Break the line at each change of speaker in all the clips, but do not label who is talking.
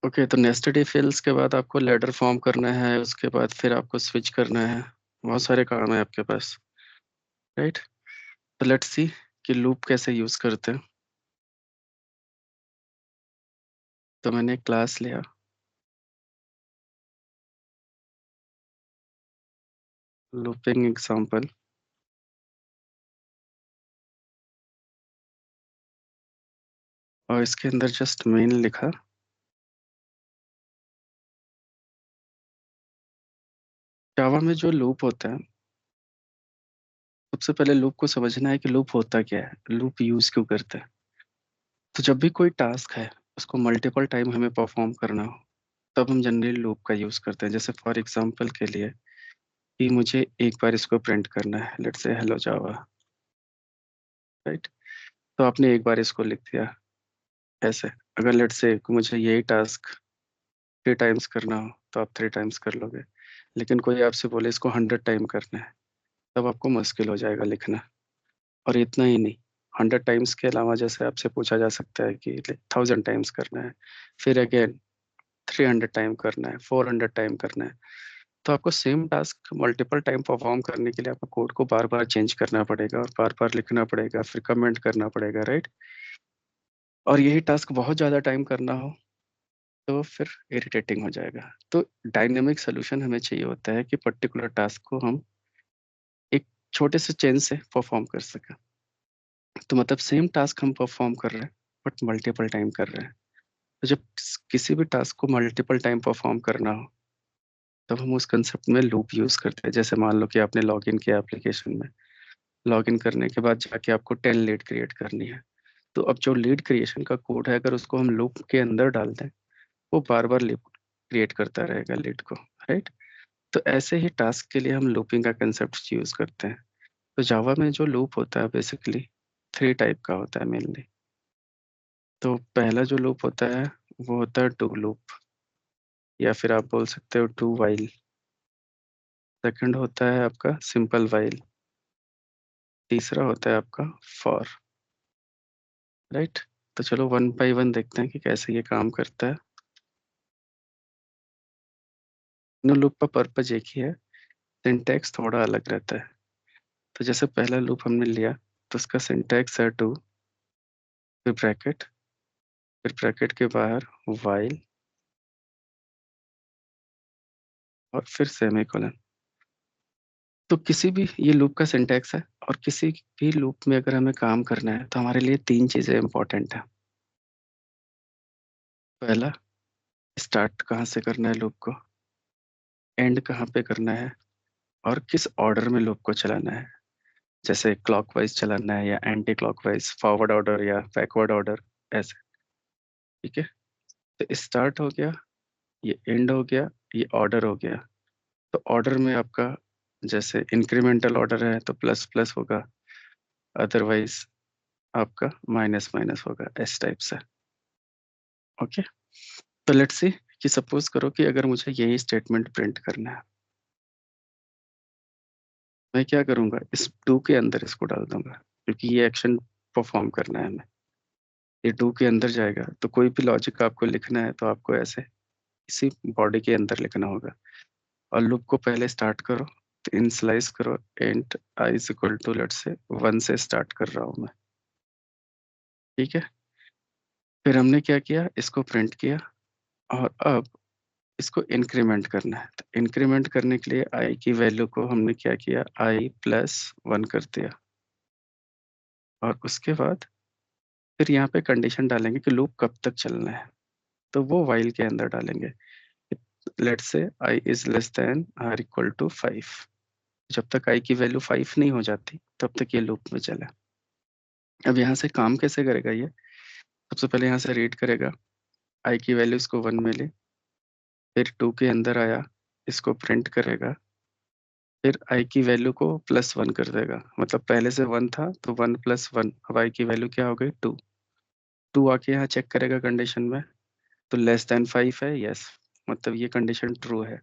Okay, तो nested if else के बाद आपको लैडर फॉर्म करना है, उसके बाद फिर आपको स्विच करना है। बहुत सारे काम है आपके पास, राइट? तो लेट्स सी कि लूप कैसे यूज करते हैं। तो मैंने एक क्लास लिया, लूपिंग एग्जांपल, और इसके अंदर जस्ट मेन लिखा। जावा में जो लूप होता है, सबसे पहले लूप को समझना है कि लूप होता क्या है, लूप यूज क्यों करते हैं। तो जब भी कोई टास्क है उसको मल्टीपल टाइम हमें परफॉर्म करना हो, तब हम जनरली लूप का यूज करते हैं। जैसे फॉर एग्जांपल के लिए कि मुझे एक बार इसको प्रिंट करना है, let's say hello Java, right? तो आपने एक बार इसको लिख दिया ऐसे। अगर लेट्स से मुझे यही टास्क 3 टाइम्स करना हो तो आप 3 टाइम्स कर लोगे, लेकिन कोई आपसे बोले इसको 100 टाइम करना है, तब आपको मुश्किल हो जाएगा लिखना। और इतना ही नहीं, 100 टाइम्स के अलावा जैसे आपसे पूछा जा सकता है कि 1000 टाइम्स करना है, फिर अगेन 300 टाइम करना है, 400 टाइम करना है। तो आपको same task multiple time perform करने के लिए आपको कोड को बार बार चेंज करना पड़ेगा और बार बार लिखना पड़ेगा, फिर कमेंट करना पड़ेगा, राइट? और यही टास्क बहुत ज़्यादा टाइम करना हो तो फिर इरिटेटिंग हो जाएगा। तो डायनेमिक सोल्यूशन हमें चाहिए होता है कि पर्टिकुलर टास्क को हम एक छोटे से चेंज से परफॉर्म कर सकें। तो मतलब सेम टास्क हम परफॉर्म कर रहे हैं बट मल्टीपल टाइम कर रहे हैं। तो जब किसी भी टास्क को मल्टीपल टाइम परफॉर्म करना हो, तब हम उस कंसेप्ट में लूप यूज करते हैं। जैसे मान लो कि आपने लॉग इन किया एप्लीकेशन में, लॉग इन करने के बाद जाके आपको 10 लीड क्रिएट करनी है। तो अब जो लीड क्रिएशन का कोड है, अगर उसको हम लूप के अंदर डाल दें, वो बार बार लीड क्रिएट करता रहेगा लीड को, राइट? तो ऐसे ही टास्क के लिए हम लूपिंग का कंसेप्ट यूज करते हैं। तो जावा में जो लूप होता है बेसिकली 3 टाइप का होता है मेनली। तो पहला जो लूप होता है वो होता है डू लूप, या फिर आप बोल सकते हो डू वाइल। सेकंड होता है आपका सिंपल वाइल। तीसरा होता है आपका फॉर, राइट? तो चलो वन बाय वन देखते हैं कि कैसे ये काम करता है। नो लूप का पर्पज एक ही है, सिंटैक्स थोड़ा अलग रहता है। तो जैसे पहला लूप हमने लिया, तो उसका सिंटैक्स है डू, फिर ब्रैकेट, फिर ब्रैकेट के बाहर वाइल, और फिर सेमीकोलन। तो किसी भी, ये लूप का सिंटैक्स है, और किसी भी लूप में अगर हमें काम करना है तो हमारे लिए 3 चीजें इंपॉर्टेंट है। पहला, स्टार्ट कहाँ से करना है लूप को, एंड कहाँ पे करना है, और किस ऑर्डर में लूप को चलाना है। जैसे क्लॉकवाइज चलाना है या एंटी क्लॉकवाइज, फॉरवर्ड ऑर्डर या बैकवर्ड ऑर्डर, ऐसे। ठीक है? तो स्टार्ट हो गया, ये एंड हो गया, ये ऑर्डर हो गया। तो ऑर्डर में आपका जैसे इंक्रीमेंटल ऑर्डर है तो प्लस प्लस होगा, अदरवाइज आपका माइनस माइनस होगा, इस टाइप से। ओके, तो लेट्स सी कि सपोज करो कि अगर मुझे यही स्टेटमेंट प्रिंट करना है, मैं क्या करूंगा, इस डू के अंदर इसको डाल दूंगा, क्योंकि ये एक्शन परफॉर्म करना है हमें। ये डू के अंदर जाएगा, तो कोई भी लॉजिक आपको लिखना है तो आपको ऐसे इसी बॉडी के अंदर लिखना होगा। और लूप को पहले स्टार्ट करो, तो इनिशियलाइज करो, and I is equal to let's say 1 से स्टार्ट कर रहा हूँ मैं। ठीक है? फिर हमने क्या किया, इसको प्रिंट किया, और अब इसको इंक्रीमेंट करना है। तो इंक्रीमेंट करने के लिए आई की वैल्यू को हमने क्या किया, i+1 कर दिया। और उसके बाद फिर यहाँ पे कंडीशन डालेंगे कि लूप कब तक चलना है, तो वो वाइल के अंदर डालेंगे। Let's say I is less than or equal to 5। जब तक आई की वैल्यू 5 नहीं हो जाती तब तक ये लूप में चला। अब यहाँ से काम कैसे करेगा ये, सबसे पहले यहाँ से रीड करेगा, आई की वैल्यू इसको 1 में ले, फिर 2 के अंदर आया, इसको प्रिंट करेगा, फिर आई की वैल्यू को +1 कर देगा। मतलब पहले से 1 था तो 1+1, अब आई की वैल्यू क्या हो गई, 2। 2 आके यहाँ चेक करेगा कंडीशन में, तो लेस देन 5 है, यस, मतलब ये कंडीशन ट्रू है।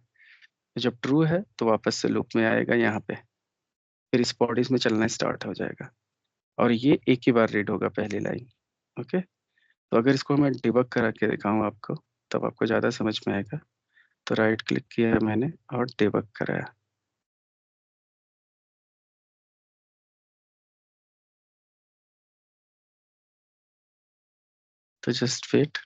तो जब ट्रू है तो वापस से लूप में आएगा यहाँ पे, फिर इस बॉडीज में चलना स्टार्ट हो जाएगा, और ये एक ही बार रीड होगा पहली लाइन। ओके, तो अगर इसको मैं डिबग करा के दिखाऊं आपको, तब आपको ज़्यादा समझ में आएगा। तो राइट क्लिक किया है मैंने और डिबग कराया। तो जस्ट वेट।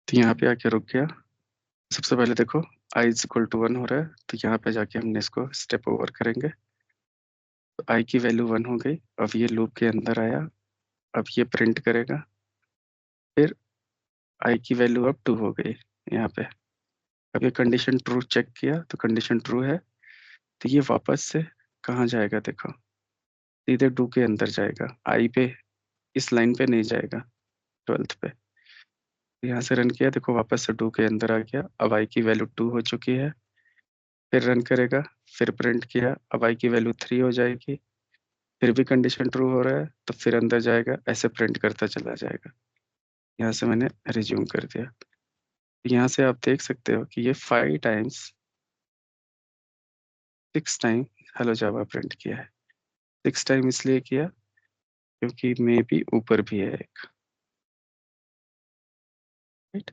तो यहाँ पे आके रुक गया। सबसे पहले देखो आई इज इक्वल टू 1 हो रहा है, तो यहाँ पे जाके हमने इसको स्टेप ओवर करेंगे। तो आई की वैल्यू 1 हो गई। अब ये लूप के अंदर आया। अब ये प्रिंट करेगा। फिर आई की वैल्यू अब 2 हो गई यहाँ पे। अब ये कंडीशन ट्रू चेक किया तो कंडीशन ट्रू है। तो ये वापस से कहाँ जाएगा देखो, सीधे 2 के अंदर जाएगा, आई पे, इस लाइन पे नहीं जाएगा, 12th पे। यहाँ से रन किया, देखो वापस से 2 के अंदर आ गया। अब आई की वैल्यू 2 हो चुकी है। फिर रन करेगा, फिर प्रिंट किया, अब आई की वैल्यू 3 हो जाएगी। फिर भी कंडीशन ट्रू हो रहा है तो फिर अंदर जाएगा, ऐसे प्रिंट करता चला जाएगा। यहाँ से मैंने रिज्यूम कर दिया। यहाँ से आप देख सकते हो कि ये 5 टाइम्स 6 टाइम हेलो जावा प्रिंट किया है। 6 टाइम इसलिए किया क्योंकि मे बी ऊपर भी है एक, राइट।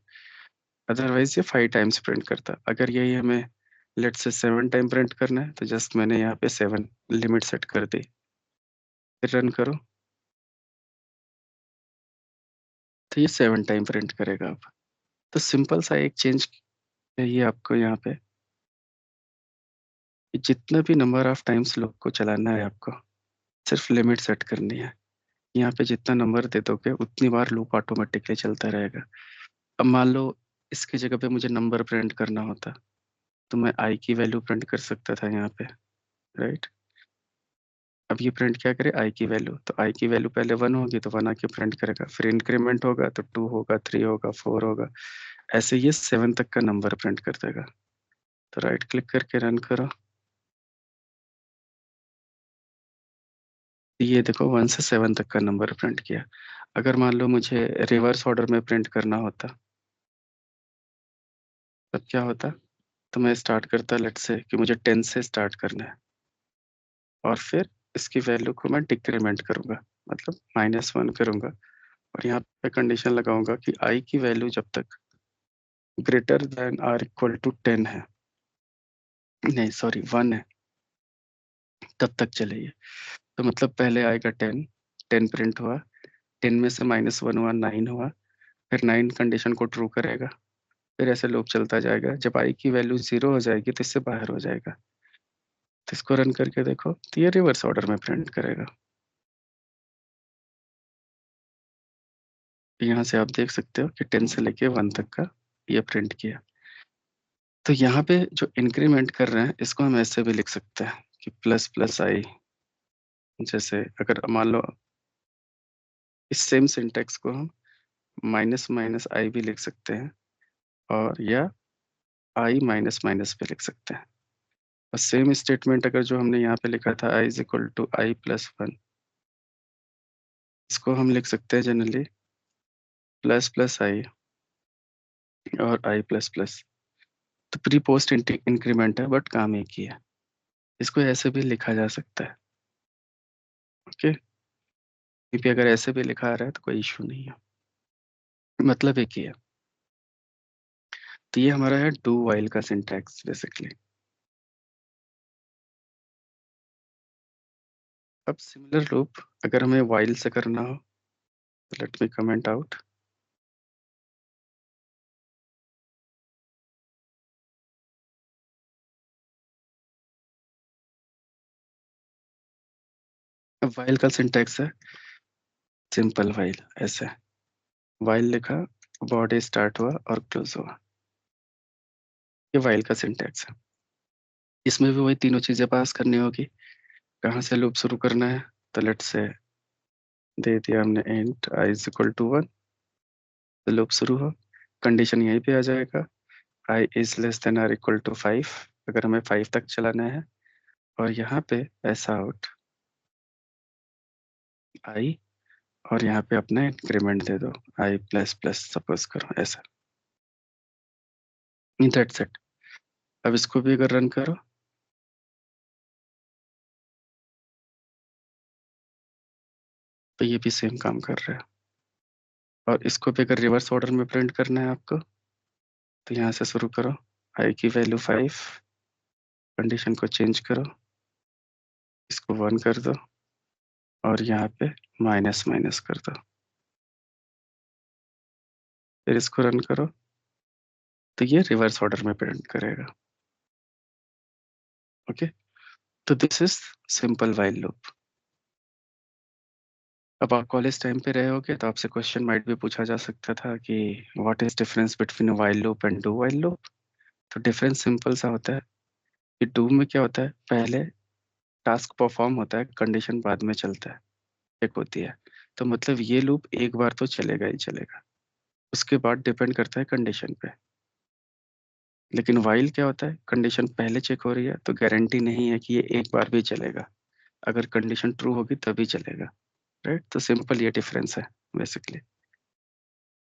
अदरवाइज ये 5 टाइम्स प्रिंट करता। अगर यही हमें लेट से 7 टाइम प्रिंट करना है तो जस्ट मैंने यहाँ पे 7 लिमिट सेट कर दी। फिर रन करो तो ये 7 टाइम प्रिंट करेगा। अब तो सिंपल सा एक चेंज चाहिए आपको यहाँ पे, कि जितना भी नंबर ऑफ टाइम्स लूप को चलाना है आपको, सिर्फ लिमिट सेट करनी है। यहाँ पे जितना नंबर दे दोगे उतनी बार लूप ऑटोमेटिकली चलता रहेगा। अब मान लो इसकी जगह पे मुझे नंबर प्रिंट करना होता तो मैं आई की वैल्यू प्रिंट कर सकता था यहाँ पे, राइट। अब ये प्रिंट क्या करे, आई की वैल्यू। तो आई की वैल्यू पहले 1 होगी तो 1 आके प्रिंट करेगा, फिर इंक्रीमेंट होगा तो 2 होगा, 3 होगा, 4 होगा, ऐसे ये 7 तक का नंबर प्रिंट कर देगा। तो राइट क्लिक करके रन करो। ये देखो 1 से 7 तक का नंबर प्रिंट किया। अगर मान लो मुझे रिवर्स ऑर्डर में प्रिंट करना होता तब क्या होता। तो मैं स्टार्ट करता लेट से कि मुझे 10 से स्टार्ट करना है, और फिर इसकी वैल्यू को मैं डिक्रीमेंट करूंगा, मतलब -1 करूंगा। और यहाँ पे कंडीशन लगाऊंगा कि आई की वैल्यू जब तक greater than or equal to 10 है, नहीं सॉरी 1 है, तब तक चलेगी। तो मतलब पहले आएगा 10, 10 प्रिंट हुआ, 10 में से -1 हुआ, 9 हुआ, फिर 9 कंडीशन को ट्रू करेगा। फिर ऐसे लूप चलता जाएगा। जब आई की वैल्यू 0 हो जाएगी तो इससे बाहर हो जाएगा। तो इसको रन करके देखो तो ये रिवर्स ऑर्डर में प्रिंट करेगा। तो यहाँ से आप देख सकते हो कि 10 से लेके 1 तक का ये प्रिंट किया। तो यहाँ पे जो इंक्रीमेंट कर रहे हैं इसको हम ऐसे भी लिख सकते हैं कि प्लस प्लस आई। जैसे अगर मान लो इस सेम सिंटेक्स को हम माइनस माइनस आई भी लिख सकते हैं, और या आई माइनस माइनस पे लिख सकते हैं। और सेम स्टेटमेंट अगर जो हमने यहाँ पे लिखा था I is equal to I plus 1, इसको हम लिख सकते हैं जनरली प्लस प्लस आई और आई प्लस प्लस। तो प्री पोस्ट इंक्रीमेंट है बट काम एक ही है। इसको ऐसे भी लिखा जा सकता है, ओके। क्योंकि अगर ऐसे भी लिखा आ रहा है तो कोई इशू नहीं है, मतलब एक ही है। तो ये हमारा है डू वाइल का सिंटैक्स बेसिकली। अब सिमिलर लूप अगर हमें वाइल से करना हो तो लेट मी कमेंट आउट। अब वाइल का सिंटैक्स है सिंपल वाइल, ऐसे वाइल लिखा, बॉडी स्टार्ट हुआ और क्लोज हुआ, ये वाइल का सिंटैक्स है। इसमें भी वही तीनों चीजें पास करनी होगी। कहाँ से लूप शुरू करना है, तो लेट से दे दिया हमने int I is equal to 1, तो लूप शुरू हो। कंडीशन यहीं पे आ जाएगा, I is less than or equal to 5, अगर हमें 5 तक चलाना है। और यहाँ पे ऐसा आउट आई और यहाँ पे अपना इंक्रीमेंट दे दो, आई प्लस प्लस सपोज करो ऐसा। That's it. अब इसको भी अगर रन करो तो ये भी सेम काम कर रहा है। और इसको भी अगर रिवर्स ऑर्डर में प्रिंट करना है आपको, तो यहाँ से शुरू करो, आई की वैल्यू 5, कंडीशन को चेंज करो, इसको 1 कर दो, और यहाँ पे माइनस माइनस कर दो, फिर इसको रन करो, तो ये रिवर्स ऑर्डर में प्रिंट करेगा। ओके, तो this is simple while loop. अब आप कॉलेज टाइम पे रहे होगे तो आपसे क्वेश्चन माइट भी पूछा जा सकता था कि what is difference between while loop and do while loop. तो डिफरेंस सिंपल सा होता है कि डू में क्या होता है, पहले टास्क परफॉर्म होता है, कंडीशन बाद में चलता है, चेक होती है। तो मतलब ये लूप एक बार तो चलेगा ही चलेगा, उसके बाद डिपेंड करता है कंडीशन पे। लेकिन व्हाइल क्या होता है, कंडीशन पहले चेक हो रही है तो गारंटी नहीं है कि ये एक बार भी चलेगा, अगर कंडीशन ट्रू होगी तभी चलेगा। राइट, तो सिंपल ये डिफरेंस है बेसिकली।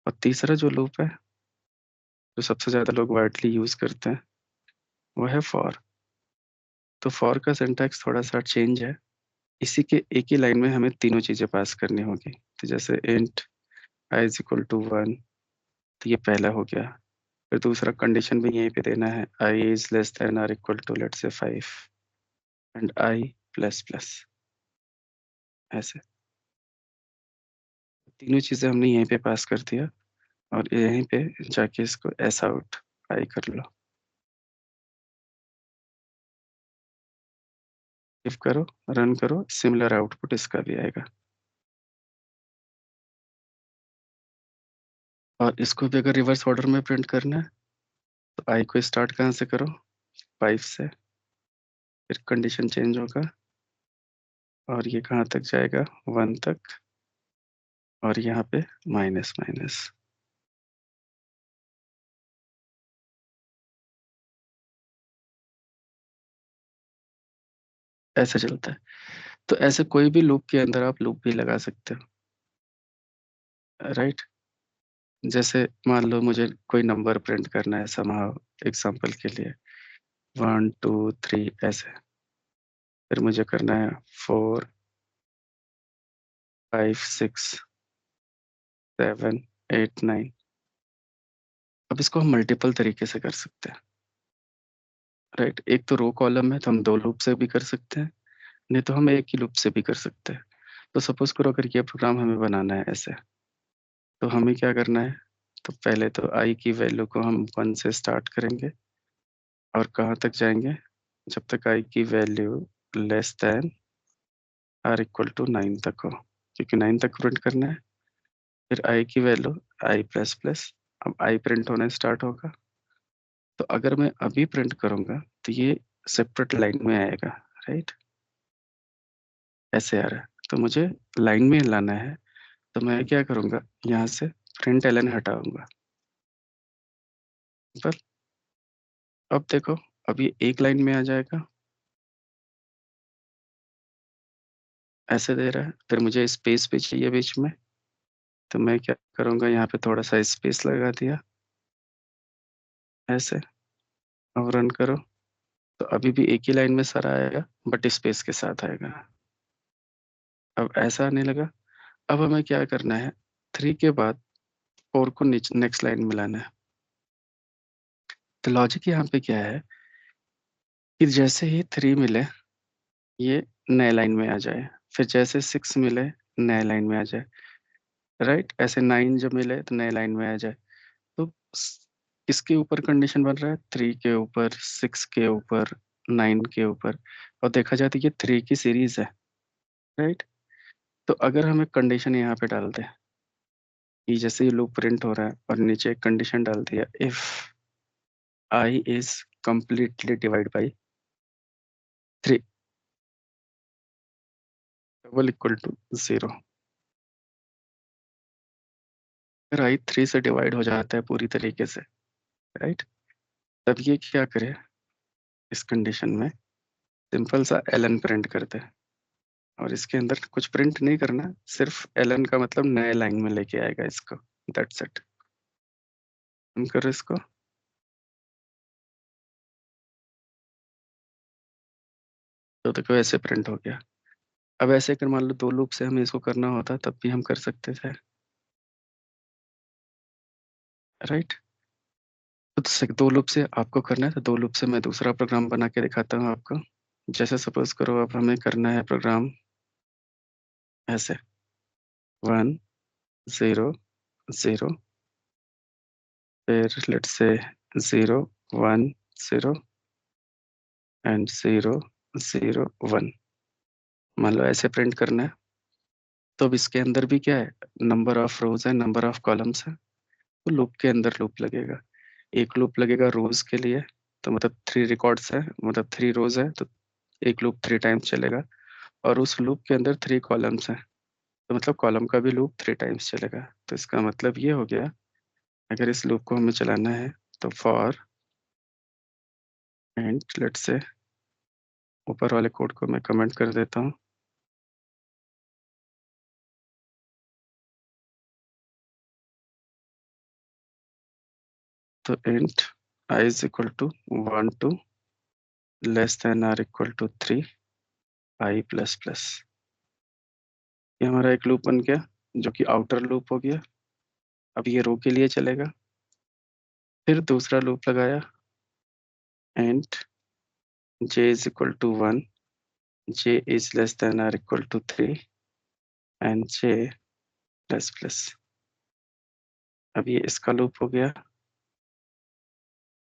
और तीसरा जो लूप है, जो सबसे ज्यादा लोग वाइडली यूज करते हैं, वो है फॉर। तो फॉर का सिंटैक्स थोड़ा सा चेंज है। इसी के एक ही लाइन में हमें तीनों चीजें पास करनी होगी। तो जैसे int I is equal to 1, तो ये पहला हो गया। फिर दूसरा कंडीशन भी यहीं पे देना है, I is less than or equal to let's say 5 and I plus plus, ऐसे तीनों चीजें हमने यहीं पे पास कर दिया। और यहीं पे जाके इसको ऐसा आउट आई कर लो, इफ करो, रन करो, सिमिलर आउटपुट इसका भी आएगा। और इसको भी अगर रिवर्स ऑर्डर में प्रिंट करना है, तो आई को स्टार्ट कहाँ से करो, 5 से, फिर कंडीशन चेंज होगा और ये कहाँ तक जाएगा, 1 तक, और यहाँ पे माइनस माइनस, ऐसे चलता है। तो ऐसे कोई भी लूप के अंदर आप लूप भी लगा सकते हो। राइट, जैसे मान लो मुझे कोई नंबर प्रिंट करना है समहाउ, एग्जांपल के लिए 1 2 3 ऐसे, फिर मुझे करना है 4 5 6 7 8 9। अब इसको हम मल्टीपल तरीके से कर सकते हैं। राइट, एक तो रो कॉलम है तो हम दो लूप से भी कर सकते हैं, नहीं तो हम एक ही लूप से भी कर सकते हैं। तो सपोज करो अगर ये प्रोग्राम हमें बनाना है ऐसे, तो हमें क्या करना है, तो पहले तो आई की वैल्यू को हम 1 से स्टार्ट करेंगे, और कहाँ तक जाएंगे, जब तक आई की value less than or equal to 9 तक हो, क्योंकि 9 तक प्रिंट करना है। फिर आई की वैल्यू आई प्लस प्लस, अब आई प्रिंट होना स्टार्ट होगा। तो अगर मैं अभी प्रिंट करूंगा तो ये सेपरेट लाइन में आएगा। राइट, ऐसे आ रहा है, तो मुझे लाइन में लाना है, तो मैं क्या करूंगा, यहाँ से प्रिंट एलन हटाऊंगा। पर अब देखो, अब ये एक लाइन में आ जाएगा, ऐसे दे रहा है, फिर मुझे स्पेस भी चाहिए बीच में, तो मैं क्या करूंगा, यहाँ पे थोड़ा सा स्पेस लगा दिया ऐसे। अब रन करो, तो अभी भी एक ही लाइन में सारा आएगा, बट स्पेस के साथ आएगा। अब ऐसा आने लगा। अब हमें क्या करना है, 3 के बाद 4 को नेक्स्ट लाइन में लाना है। तो लॉजिक यहाँ पे क्या है कि जैसे ही 3 मिले, ये नए लाइन में आ जाए, फिर जैसे 6 मिले, नए लाइन में आ जाए। राइट, ऐसे 9 जब मिले तो नए लाइन में आ जाए। तो किसके ऊपर कंडीशन बन रहा है, 3 के ऊपर, 6 के ऊपर, 9 के ऊपर। और देखा जाए तो ये 3 की सीरीज है। राइट, तो अगर हमें कंडीशन यहाँ पे डाल दें कि जैसे ये लूप प्रिंट हो रहा है और नीचे एक कंडीशन डाल दिया, if I is completely divide by 3 double equal to 0, अगर आई 3 से डिवाइड हो जाता है पूरी तरीके से, राइट, तब ये क्या करे, इस कंडीशन में सिंपल सा एलन प्रिंट करते हैं। और इसके अंदर कुछ प्रिंट नहीं करना, सिर्फ एलन का मतलब नए लाइन में लेके आएगा इसको। That's it. हम करो इसको। तो देखो ऐसे प्रिंट हो गया। अब ऐसे अगर मान लो दो लूप से हमें इसको करना होता तब भी हम कर सकते थे, राइट। तो दो लूप से आपको करना है तो दो लूप से मैं दूसरा प्रोग्राम बना के दिखाता हूँ आपको। जैसे सपोज करो अब हमें करना है प्रोग्राम ऐसे, 1 0 0, फिर लेट्स से 0 1 0 एंड 0 0 1। मान लो ऐसे प्रिंट करना है। तो अब इसके अंदर भी क्या है, नंबर ऑफ रोज है, नंबर ऑफ कॉलम्स है। तो लूप के अंदर लूप लगेगा। एक लूप लगेगा रोज के लिए, तो मतलब 3 रिकॉर्ड्स है, मतलब 3 रोज है, तो एक लूप 3 टाइम्स चलेगा। और उस लूप के अंदर 3 कॉलम्स हैं, तो मतलब कॉलम का भी लूप 3 टाइम्स चलेगा। तो इसका मतलब ये हो गया, अगर इस लूप को हमें चलाना है तो फॉर एंड लेट्स से, ऊपर वाले कोड को मैं कमेंट कर देता हूँ। तो int I is equal to 1 to less than or equal to 3 I plus plus. ये हमारा एक लूप बन गया, जो कि आउटर लूप हो गया। अब ये रो के लिए चलेगा। फिर दूसरा लूप लगाया, and j is equal to 1, j is less than or equal to 3 and j plus plus. अब ये इसका लूप हो गया।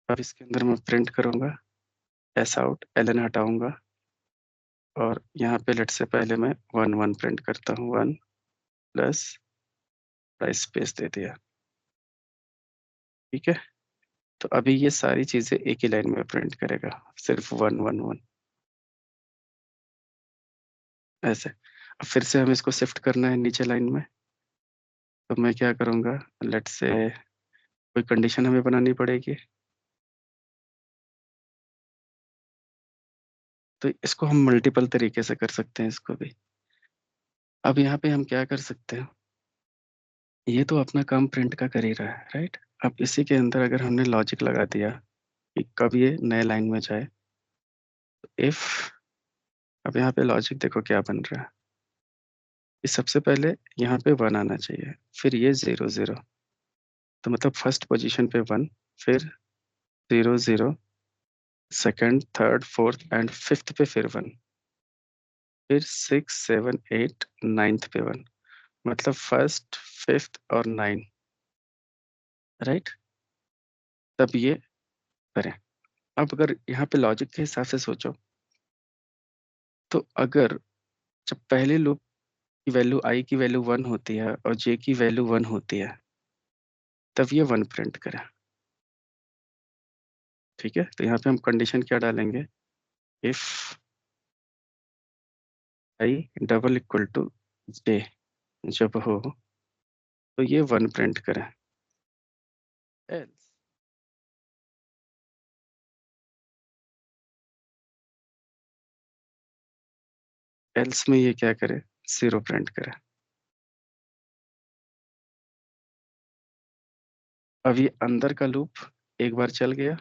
अब इसके अंदर मैं प्रिंट करूंगा एस आउट, एलन हटाऊंगा, और यहाँ पे लेट से पहले मैं 1 1 प्रिंट करता हूँ, 1 प्लस स्पेस दे दिया। ठीक है। तो अभी ये सारी चीजें एक ही लाइन में प्रिंट करेगा, सिर्फ 1 1 1 ऐसे। अब फिर से हमें इसको शिफ्ट करना है नीचे लाइन में। तो मैं क्या करूंगा, लेट से कोई कंडीशन हमें बनानी पड़ेगी। तो इसको हम मल्टीपल तरीके से कर सकते हैं इसको भी। अब यहाँ पे हम क्या कर सकते हैं, ये तो अपना काम प्रिंट का कर ही रहा है, राइट। अब इसी के अंदर अगर हमने लॉजिक लगा दिया कि कब ये नए लाइन में जाए, इफ, अब यहाँ पे लॉजिक देखो क्या बन रहा है। कि सबसे पहले यहाँ पे 1 आना चाहिए, फिर ये 0 0, तो मतलब फर्स्ट पोजीशन पे 1, फिर 0 0, second third fourth and fifth पे फिर 1, फिर 6 7 8 नाइन्थ पे 1, मतलब फर्स्ट फिफ्थ और 9, राइट। तब ये करें। अब अगर यहाँ पे लॉजिक के हिसाब से सोचो, तो अगर जब पहले लूप की वैल्यू आई की वैल्यू 1 होती है और जे की वैल्यू 1 होती है, तब ये 1 प्रिंट करें। ठीक है। तो यहाँ पे हम कंडीशन क्या डालेंगे, if I double equal to J जब हो, तो ये 1 प्रिंट करें। एल्स, एल्स में ये क्या करे, 0 प्रिंट करे। अब ये अंदर का लूप एक बार चल गया,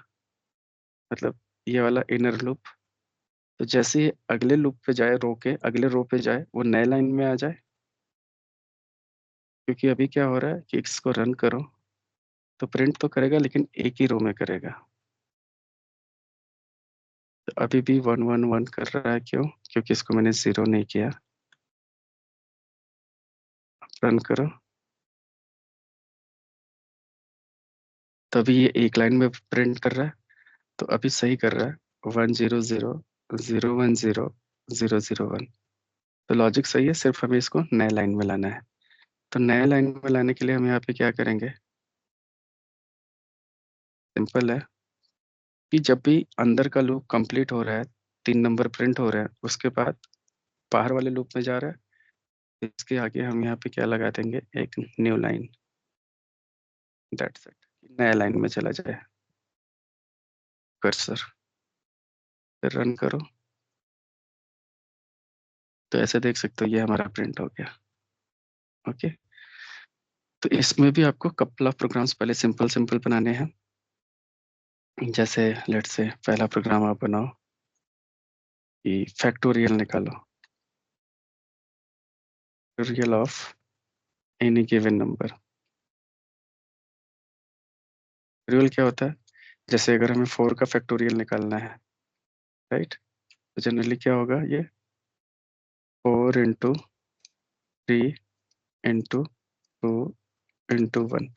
मतलब ये वाला इनर लूप। तो जैसे ही अगले लूप पे जाए, रो के अगले रो पे जाए, वो नए लाइन में आ जाए। क्योंकि अभी क्या हो रहा है कि इसको रन करो तो प्रिंट तो करेगा लेकिन एक ही रो में करेगा। तो अभी भी 1 1 1 कर रहा है, क्यों, क्योंकि इसको मैंने 0 नहीं किया। रन करो, तभी ये एक लाइन में प्रिंट कर रहा है। तो अभी सही कर रहा है, 1 0 0 0 1 0 0 0 1। तो लॉजिक सही है, सिर्फ हमें इसको नए लाइन में लाना है। तो नए लाइन में लाने के लिए हम यहाँ पे क्या करेंगे, सिंपल है कि जब भी अंदर का लूप कंप्लीट हो रहा है, 3 नंबर प्रिंट हो रहा है, उसके बाद बाहर वाले लूप में जा रहा है, इसके आगे हम यहाँ पे क्या लगा देंगे, एक न्यू लाइन। दैट्स इट, नया लाइन में चला जाए कर्सर। फिर रन करो। तो ऐसे देख सकते हो ये हमारा प्रिंट हो गया। ओके, तो इसमें भी आपको कपल ऑफ प्रोग्राम्स पहले सिंपल सिंपल बनाने हैं। जैसे लेट्स से पहला प्रोग्राम आप बनाओ कि फैक्टोरियल निकालो, factorial of any given number. Factorial क्या होता है? जैसे अगर हमें 4 का फैक्टोरियल निकालना है, राइट, तो जनरली क्या होगा, ये 4 इंटू 3 इंटू 2 इंटू 1,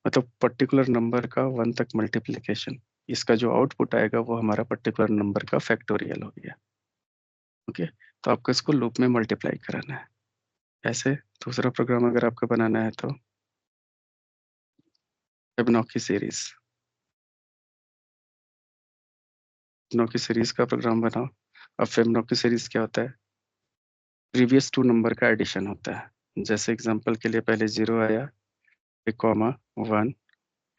मतलब पर्टिकुलर नंबर का 1 तक मल्टीप्लिकेशन। इसका जो आउटपुट आएगा वो हमारा पर्टिकुलर नंबर का फैक्टोरियल हो गया। ओके, तो आपको इसको लूप में मल्टीप्लाई कराना है। ऐसे दूसरा प्रोग्राम अगर आपको बनाना है तो फिबोनाची सीरीज, फिबोनाची सीरीज का प्रोग्राम बनाओ। अब फिबोनाची सीरीज क्या होता है? प्रीवियस 2 नंबर का एडिशन होता है। जैसे एग्जांपल के लिए पहले 0 आया, फिर कॉमा 1,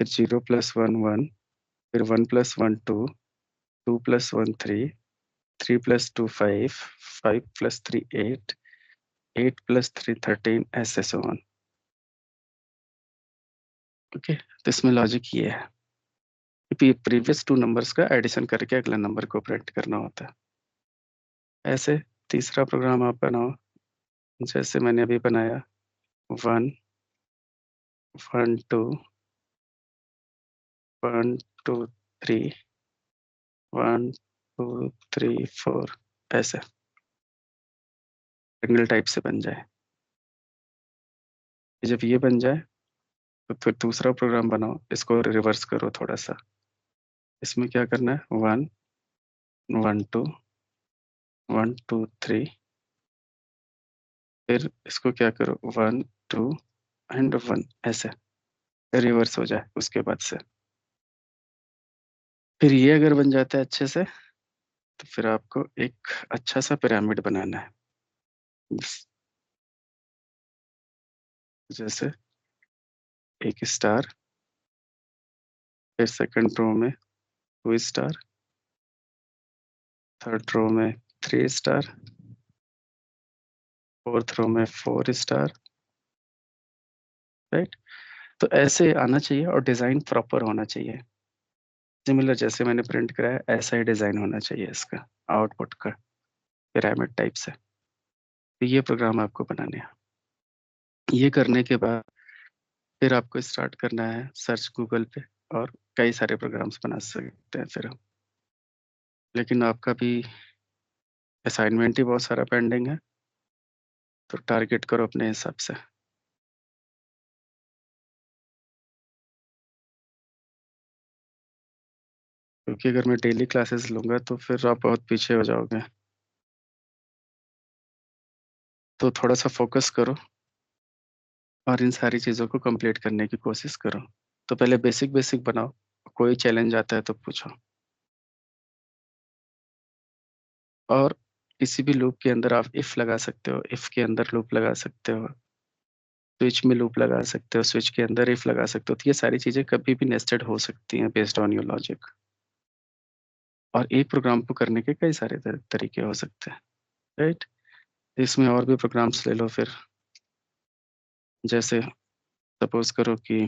फिर 0 प्लस 1 1, फिर 1 plus 1 2, 2 plus 1 3, 3 plus 2 5, 5 plus 3 8, 8 plus 3 13, ऐसे सो ऑन। ओके, तो इसमें लॉजिक ये है कि प्रीवियस 2 नंबर्स का एडिशन करके अगला नंबर को प्रिंट करना होता है। ऐसे तीसरा प्रोग्राम आप बनाओ, जैसे मैंने अभी बनाया 1 1 2 1 2 3 1 2 3 4, ऐसे सिंगल टाइप से बन जाए। जब ये बन जाए तो फिर दूसरा प्रोग्राम बनाओ, इसको रिवर्स करो थोड़ा सा। इसमें क्या करना है, 1 1 2 1 2 3, फिर इसको क्या करो 1 2 एंड 1, ऐसे रिवर्स हो जाए उसके बाद से। फिर ये अगर बन जाता है अच्छे से, तो फिर आपको एक अच्छा सा पिरामिड बनाना है। जैसे एक स्टार, फिर सेकंड रो में 2 स्टार, थर्ड रो में 3 स्टार, फोर्थ रो में 4 स्टार, राइट। तो ऐसे आना चाहिए और डिजाइन प्रॉपर होना चाहिए। सिमिलर जैसे मैंने प्रिंट कराया ऐसा ही डिजाइन होना चाहिए इसका आउटपुट का, पिरामिड टाइप से। तो ये प्रोग्राम आपको बनाने हैं। ये करने के बाद फिर आपको स्टार्ट करना है सर्च गूगल पे, और कई सारे प्रोग्राम्स बना सकते हैं फिर हम। लेकिन आपका भी असाइनमेंट ही बहुत सारा पेंडिंग है, तो टारगेट करो अपने हिसाब से। क्योंकि अगर मैं डेली क्लासेस लूंगा तो फिर आप बहुत पीछे हो जाओगे। तो थोड़ा सा फोकस करो और इन सारी चीज़ों को कंप्लीट करने की कोशिश करो। तो पहले बेसिक बेसिक बनाओ, कोई चैलेंज आता है तो पूछो। और किसी भी लूप के अंदर आप इफ लगा सकते हो, इफ के अंदर लूप लगा सकते हो, स्विच में लूप लगा सकते हो, स्विच के अंदर इफ लगा सकते हो। तो ये सारी चीजें कभी भी नेस्टेड हो सकती हैं बेस्ड ऑन योर लॉजिक। और एक प्रोग्राम को करने के कई सारे तरीके हो सकते हैं, राइट। इसमें और भी प्रोग्राम्स ले लो फिर। जैसे सपोज करो कि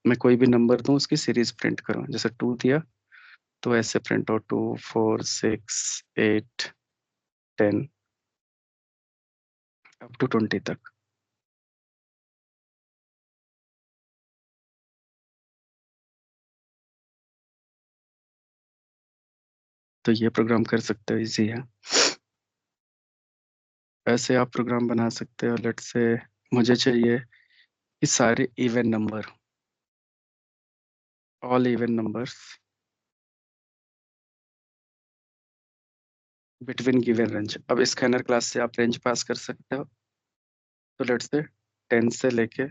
मैं कोई भी नंबर दूं, उसकी सीरीज प्रिंट करूं। जैसे 2 दिया तो ऐसे प्रिंट हो 2 4 6 8 10 अप टू 20 तक। तो ये प्रोग्राम कर सकते हो, इजी है। ऐसे आप प्रोग्राम बना सकते हो। लेट से मुझे चाहिए कि सारे even number, all even numbers between given range. अब स्कैनर क्लास से आप रेंज पास कर सकते हो। तो लेट से 10 से लेके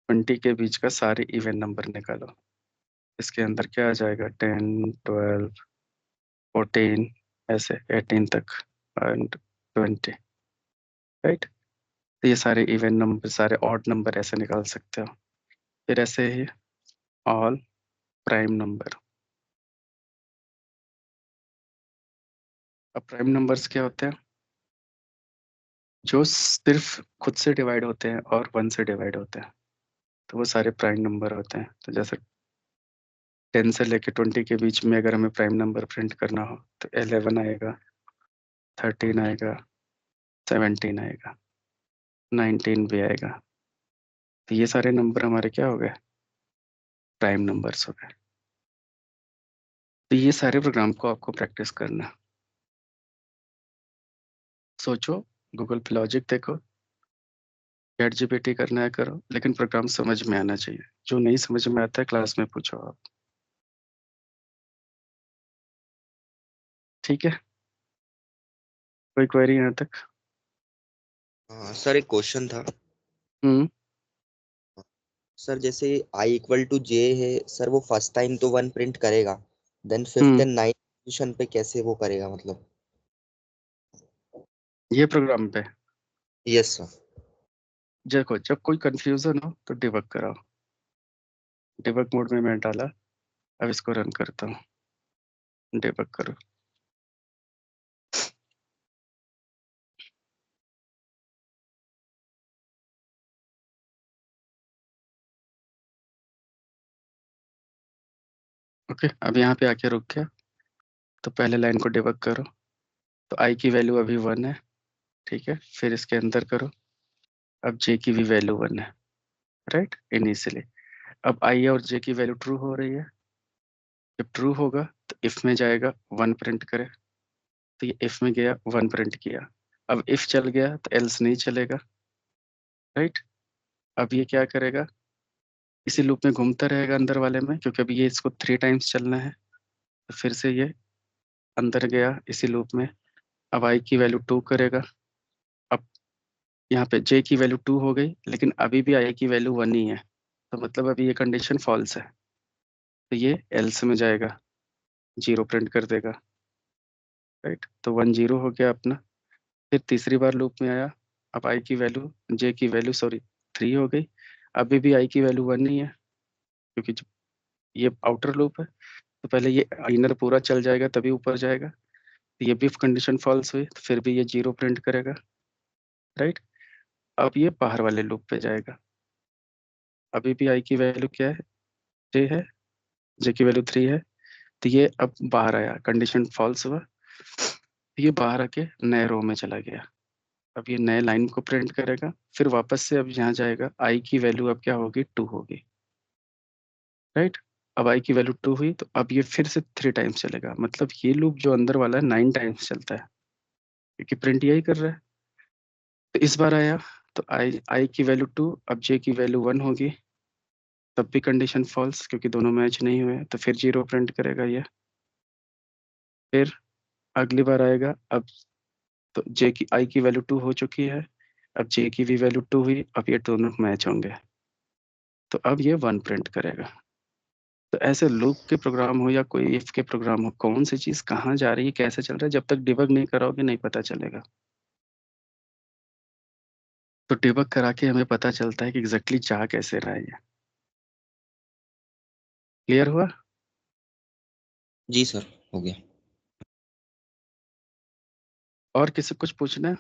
20 के बीच का सारे इवन नंबर निकालो। इसके अंदर क्या आ जाएगा, 10 12 14, ऐसे 18 तक एंड 20, राइट। तो ये सारे इवन नंबर, सारे ऑड नंबर ऐसे निकाल सकते हो। फिर ऐसे ही ऑल प्राइम नंबर। अब प्राइम नंबर्स क्या होते हैं? जो सिर्फ खुद से डिवाइड होते हैं और 1 से डिवाइड होते हैं, तो वो सारे प्राइम नंबर होते हैं। तो जैसे 10 से लेके 20 के बीच में अगर हमें प्राइम नंबर प्रिंट करना हो तो 11 आएगा, 13 आएगा, 17 आएगा, 19 भी आएगा। तो ये सारे नंबर हमारे क्या हो गए, प्राइम नंबर्स हो गए। तो ये सारे प्रोग्राम को आपको प्रैक्टिस करना है। सोचो, गूगल पे लॉजिक देखो, चैट जीपीटी करना है करो, लेकिन प्रोग्राम समझ में आना चाहिए। जो नहीं समझ में आता है क्लास में पूछो आप। ठीक है, कोई क्वेरी यहाँ तक?
हाँ सर, एक क्वेश्चन था।
हम्म।
सर जैसे आई इक्वल टू जे है सर, वो फर्स्ट टाइम तो वन प्रिंट करेगा, then fifth
hmm.
And ninth position पे कैसे वो करेगा मतलब?
ये प्रोग्राम पे
यस सर।
देखो, जब कोई कंफ्यूजन हो तो डिबग कराओ। डिबग मोड में मैं डाला, अब इसको रन करता हूँ। डिबग करो। ओके, अब यहाँ पे आके रुक गया। तो पहले लाइन को डिबग करो। तो आई की वैल्यू अभी 1 है, ठीक है। फिर इसके अंदर करो, अब जे की भी वैल्यू 1 है, राइट, इनिशियली। अब आई और जे की वैल्यू ट्रू हो रही है। जब ट्रू होगा तो इफ में जाएगा, 1 प्रिंट करे। तो ये इफ में गया, 1 प्रिंट किया। अब इफ चल गया तो एल्स नहीं चलेगा, राइट। अब ये क्या करेगा, इसी लूप में घूमता रहेगा अंदर वाले में, क्योंकि अभी ये इसको 3 टाइम्स चलना है। तो फिर से ये अंदर गया इसी लूप में। अब आई की वैल्यू 2 करेगा। अब यहाँ पे जे की वैल्यू 2 हो गई, लेकिन अभी भी आई की वैल्यू 1 ही है। तो मतलब अभी ये कंडीशन फॉल्स है। तो ये एल्स में जाएगा, 0 प्रिंट कर देगा, राइट। तो 1 0 हो गया अपना। फिर तीसरी बार लूप में आया। अब आई की वैल्यू, जे की वैल्यू सॉरी 3 हो गई। अभी भी आई की वैल्यू 1 ही है, क्योंकि ये आउटर लूप है। तो पहले ये इनर पूरा चल जाएगा तभी ऊपर जाएगा। तो ये भी कंडीशन फॉल्स हुई, तो फिर भी ये 0 प्रिंट करेगा, राइट। अब ये बाहर वाले लूप पे जाएगा। अभी भी आई की वैल्यू क्या है, जे है। जे की वैल्यू 3 है। तो ये अब बाहर आया, कंडीशन फॉल्स हुआ। तो ये बाहर आके नए रो में चला गया। अब ये नए लाइन को प्रिंट करेगा। फिर वापस से अब यहाँ जाएगा, आई की वैल्यू अब क्या होगी, 2 होगी, राइट। अब आई की वैल्यू 2 हुई, तो अब ये फिर से 3 टाइम्स चलेगा। मतलब ये लूप जो अंदर वाला है 9 टाइम्स चलता है, क्योंकि प्रिंट यही कर रहा है। तो इस बार आया, तो आई आई की वैल्यू 2, अब जे की वैल्यू 1 होगी। तब भी कंडीशन फॉल्स, क्योंकि दोनों मैच नहीं हुए। तो फिर 0 प्रिंट करेगा ये। फिर अगली बार आएगा, अब तो जे की आई की वैल्यू 2 हो चुकी है। अब जे की भी वैल्यू 2 हुई, अब ये दोनों मैच होंगे। तो अब ये 1 प्रिंट करेगा। तो ऐसे लूप के प्रोग्राम हो या कोई इफ के प्रोग्राम हो, कौन सी चीज कहाँ जा रही है, कैसे चल रहा है, जब तक डिबग नहीं कराओगे नहीं पता चलेगा। तो डिबग करा के हमें पता चलता है कि एग्जैक्टली जा कैसे रहा है ये। क्लियर हुआ?
जी सर, हो गया।
और किसी कुछ पूछना है?